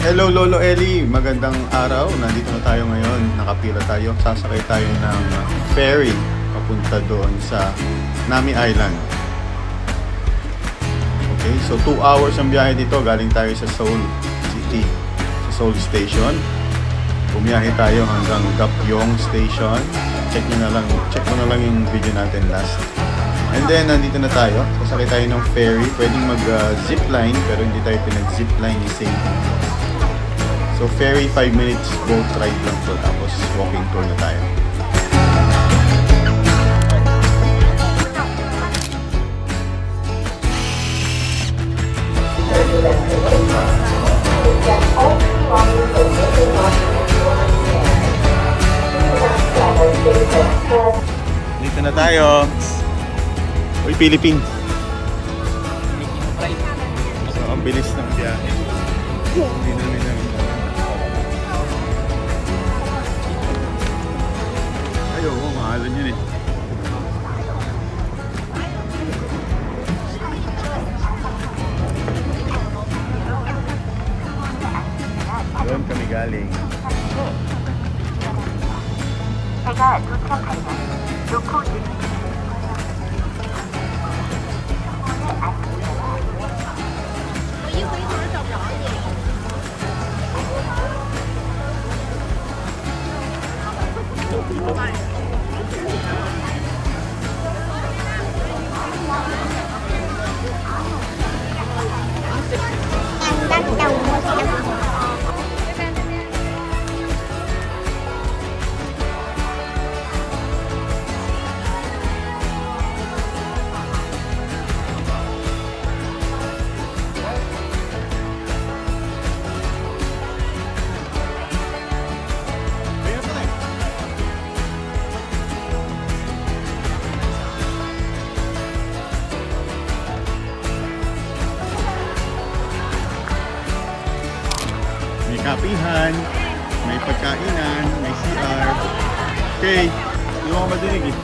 Hello Lolo Eli, magandang araw. Nandito na tayo ngayon. Nakapila tayo. Sasakay tayo ng ferry papunta doon sa Nami Island. Okay, so 2 hours ang biyahe dito. Galing tayo sa Seoul City, sa Seoul Station. Bumiyahe tayo hanggang Gapyong Station. Check mo na lang yung video natin last. And then, nandito na tayo. Sasakay tayo ng ferry. Pwedeng mag-zipline, pero hindi tayo pinag-zipline ni Sadie. So, ferry 5 minutes boat ride lang to. Tapos, walking tour na tayo. Dito na tayo. Uy, Philippine. So, ang bilis ng biyahe. Hindi namin ayaw, mahalan yun eh. Doon kami galing. May kapihan, may pagkainan, may CR. Okay, hindi mo madinig eh.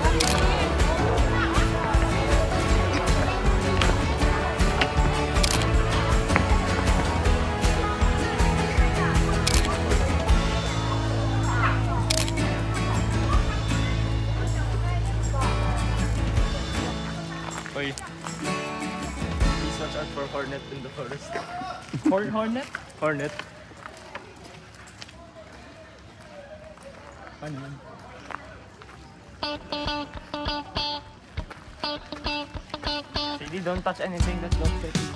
Oy, please watch out for hornet in the forest. Hornet? Hornet. Ano yun? Sadie, don't touch anything that looks like you.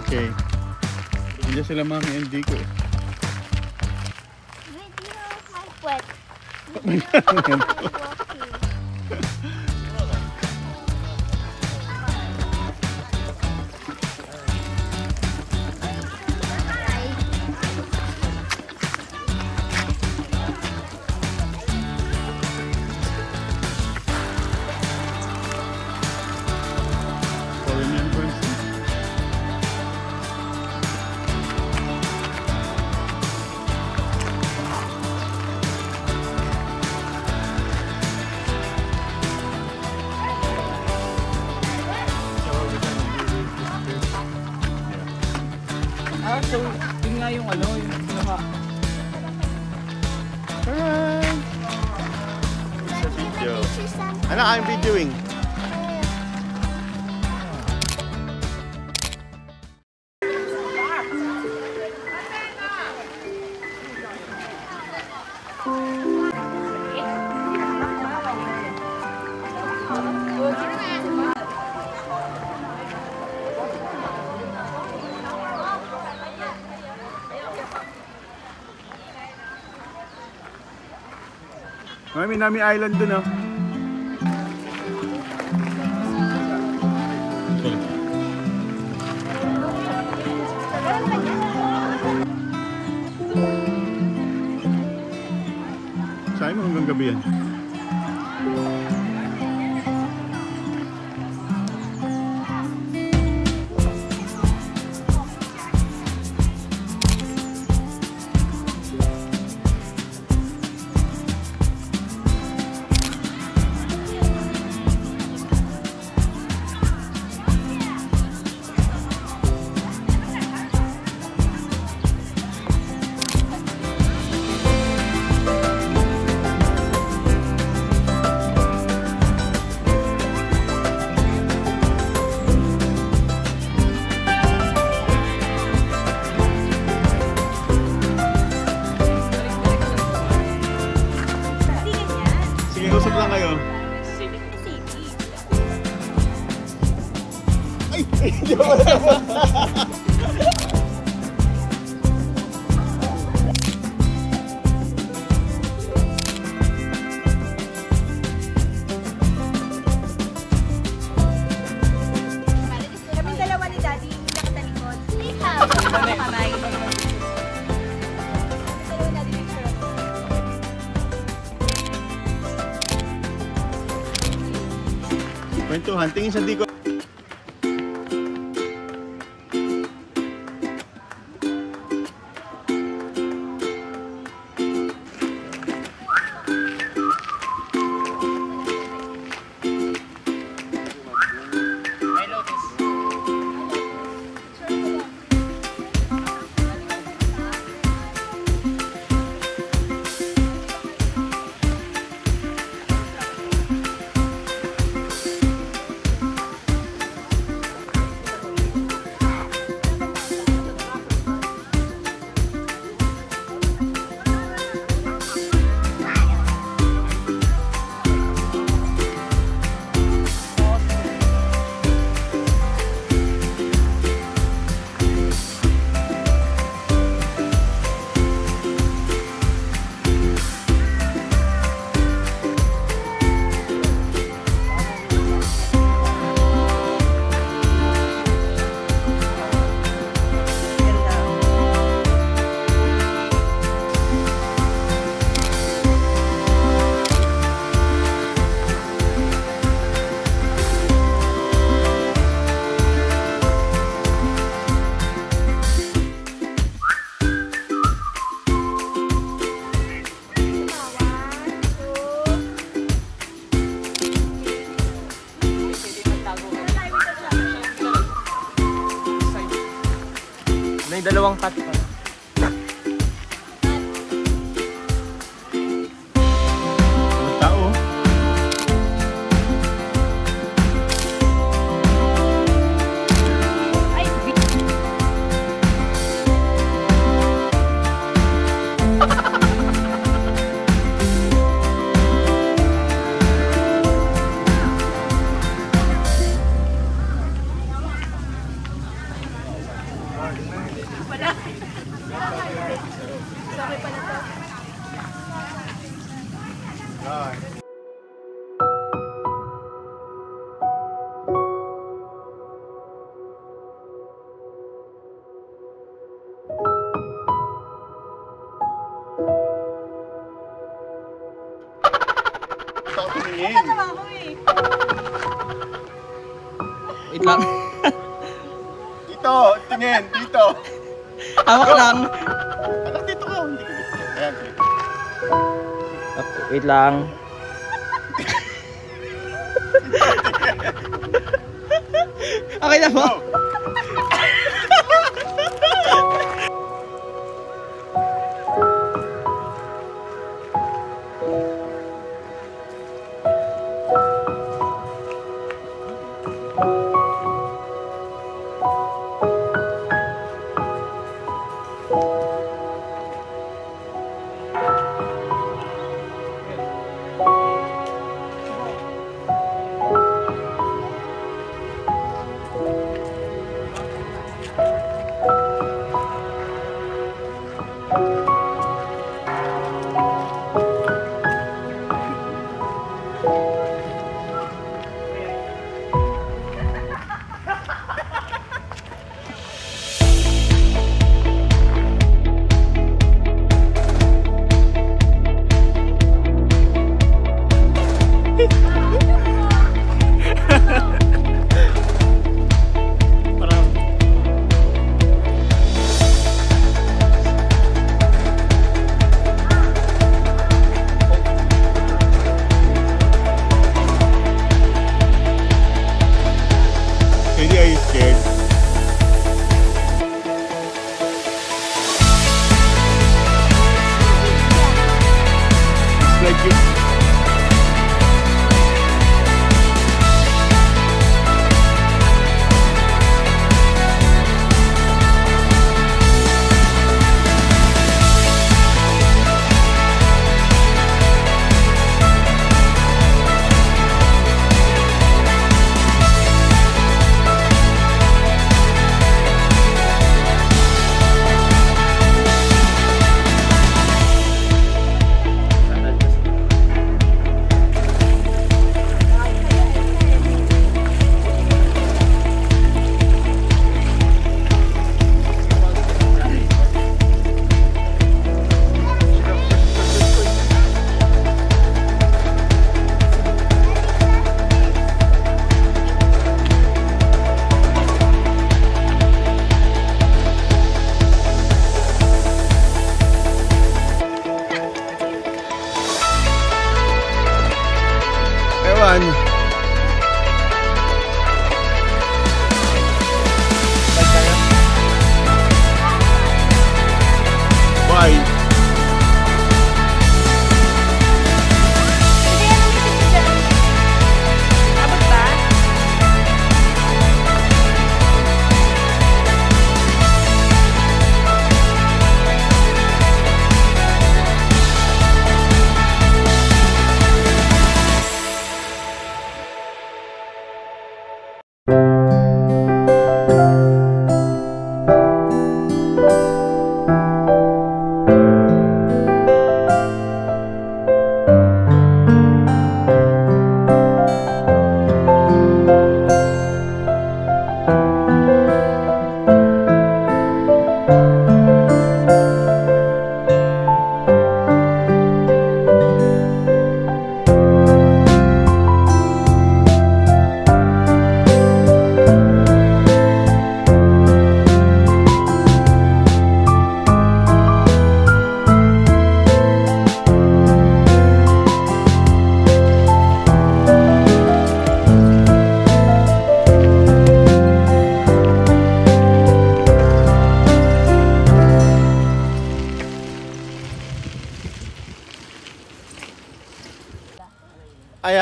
Okay. Hindi sila mami and Dico eh. So, yun nga yung ano, yung pinaka... Alright! It's a video. Ano, I'm videoing. May Minami Island dun, oh. Saan mo hanggang gabi yan? Usap lang kayo. Ay! Hindi mo naman! Kaming dalawa ni Daddy, hindi nakatalikod. Kamay. Dalawa na din picture ako. Kwentuhan, tingin sa diko. May dalawang cut pa. Tao. Sorry pala to. Natawa ko eh. Wait lang. Dito, tingin, dito. Hawak lang. Anak, dito ka. Hindi ka dito. Ayan, dito. Wait lang. Okay na po. Go!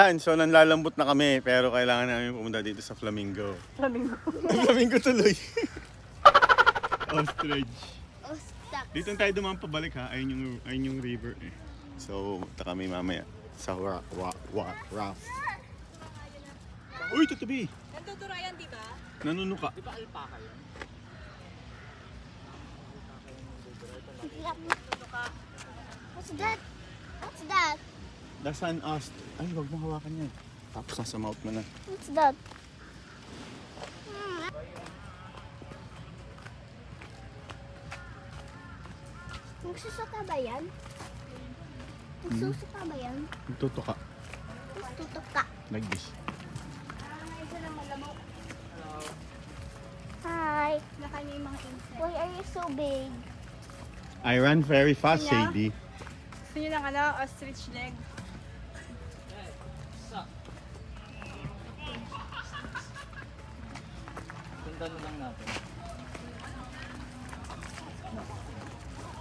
Ayan, so nanlalambot na kami pero kailangan namin pumunta dito sa Flamingo. Flamingo. Flamingo tuloy. Ostrich. Ostax. Dito tayo dumaan pabalik ha. Ayun yung river eh. So, punta kami mamaya sa raft. Uy, tatabi! Nantuturayan, di ba? Nanunuka. Di ba alpaca yun? What's that? What's that? That's an ostrich. Ay, wag mo hawakan yan. Tapos nasa mouth mo na. What's that? Magsusuka ba yan? Magsusuka ba yan? Nagtutuka. Magtutuka. Like this. Ito na malamok. Hi. Nakanya yung mga insect. Why are you so big? I ran very fast, Kanya? Sadie. Gusto nyo ng ostrich leg? Sundan na lang natin.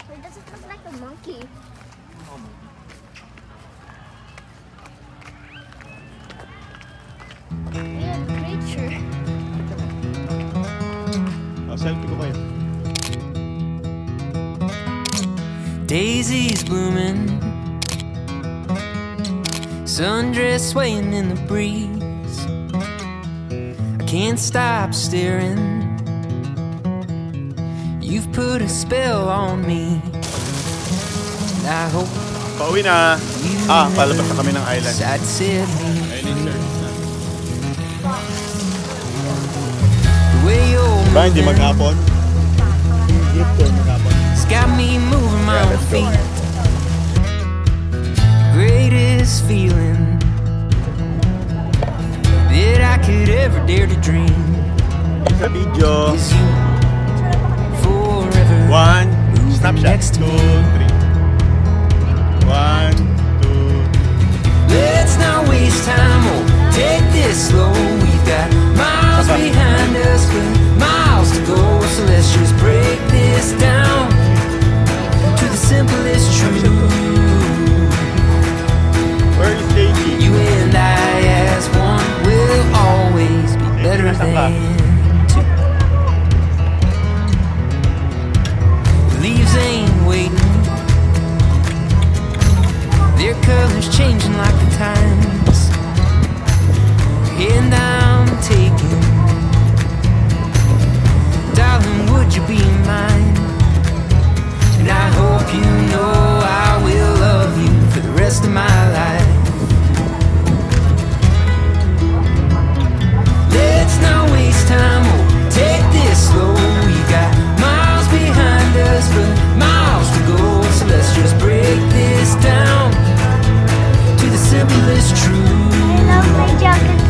Why does it look like a monkey? Weird creature. Selfie ko kayo. Daisies blooming, sundress swaying in the breeze. I can't stop staring. You've put a spell on me, and I hope Pauwi na. Palabas na kami ng island. sad to see me. Ayun yung service na. The way you're Ba, hindi moving, maghapon? Group tour maghapon. it's got me moving my Yeah, own let's go. feet. The greatest feeling that I could ever dare to dream Sa video. is you forever. 1, snapshot. Next 2, to 3. 1, 2. Let's not waste time, oh, take this slow. We've got miles behind us, but miles to go. So let's just break this down to the simplest truth. Where is Sadie? You and I as one will always be better than two. The leaves ain't waiting, their colors changing like the times. And I'm taking, darling, would you be mine? And I hope you know I will love you for the rest of my life. Let's not waste time, oh, take this slow. We got miles behind us, but miles to go. So let's just break this down to the simplest truth. I love my jacket.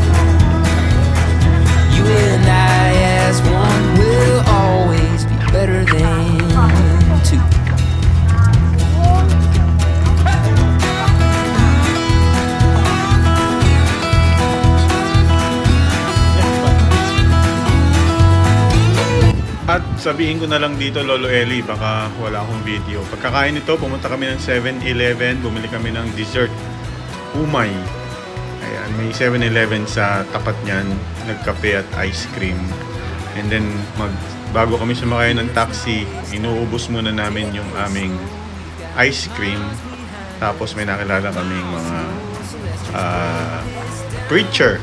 You and I as one will always be better than two. At sabihin ko na lang dito, Lolo Eli, baka wala akong video. Pagkakain nito, pumunta kami ng 7-Eleven, bumili kami ng dessert, umay. Ayan, may 7-Eleven sa tapat niyan, nagkape at ice cream. And then, bago kami sumakay ng taxi, inuubos muna namin yung aming ice cream. Tapos may nakilala kaming mga preacher.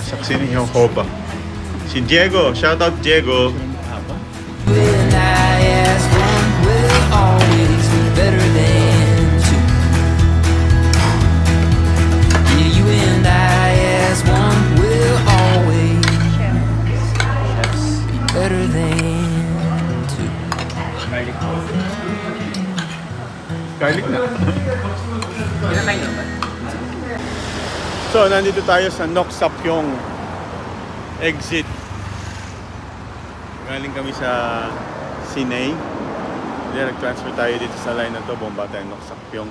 Saksi niyo Hoba. Si Diego, shoutout Diego. You and I as one will always be better than two. Yeah, you and I as one will always be better than two. Garlic na. Kinakain naman. So, nandito tayo sa Nok Sapyong exit. Galing kami sa Sinay. Then, nag-transfer tayo dito sa line na to. Bomba tayo Nok Sapyong.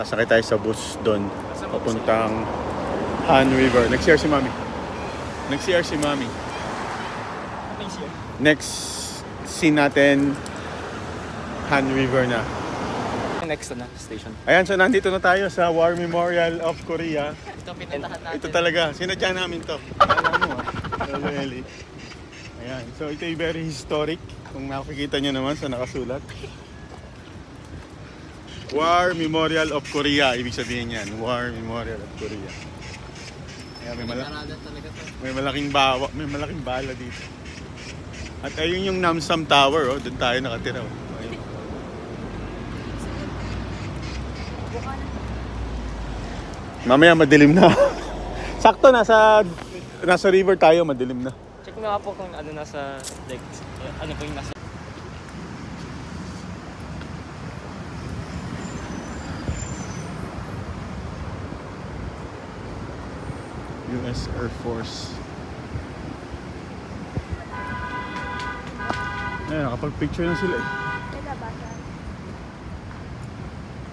Kasakay tayo sa bus doon. Papuntang Han River. Nag-CR si Mami. Nag-CR si Mami. Next scene natin, Han River na. next na station. Ayan, so nandito na tayo sa War Memorial of Korea. Ito pinuntahan natin. Ito talaga, sinadya namin to. Alam mo really. Ayan, so ito ay very historic. Kung nakikita nyo naman sa nakasulat. War Memorial of Korea, ibig sabihin yan. War Memorial of Korea. Ayan, may malaking bala dito. At ayun yung Namsam Tower, oh, doon tayo nakatira. Oh. Ayun. Mamaya madilim na. Sakto nasa river tayo, madilim na. Check mo nga po kung ano nasa deck. Ano po yung nasa... US Air Force. Ayan, nakapag-picture na sila eh. Teka ba siya?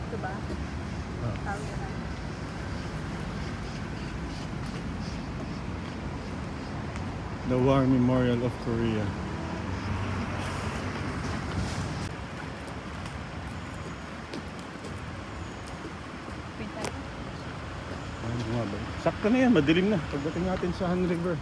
Ito ba? Tawag na lang. The War Memorial of Korea. Ano nga ba? Sakto na yan, madilim na. Pagdating natin sa Han River.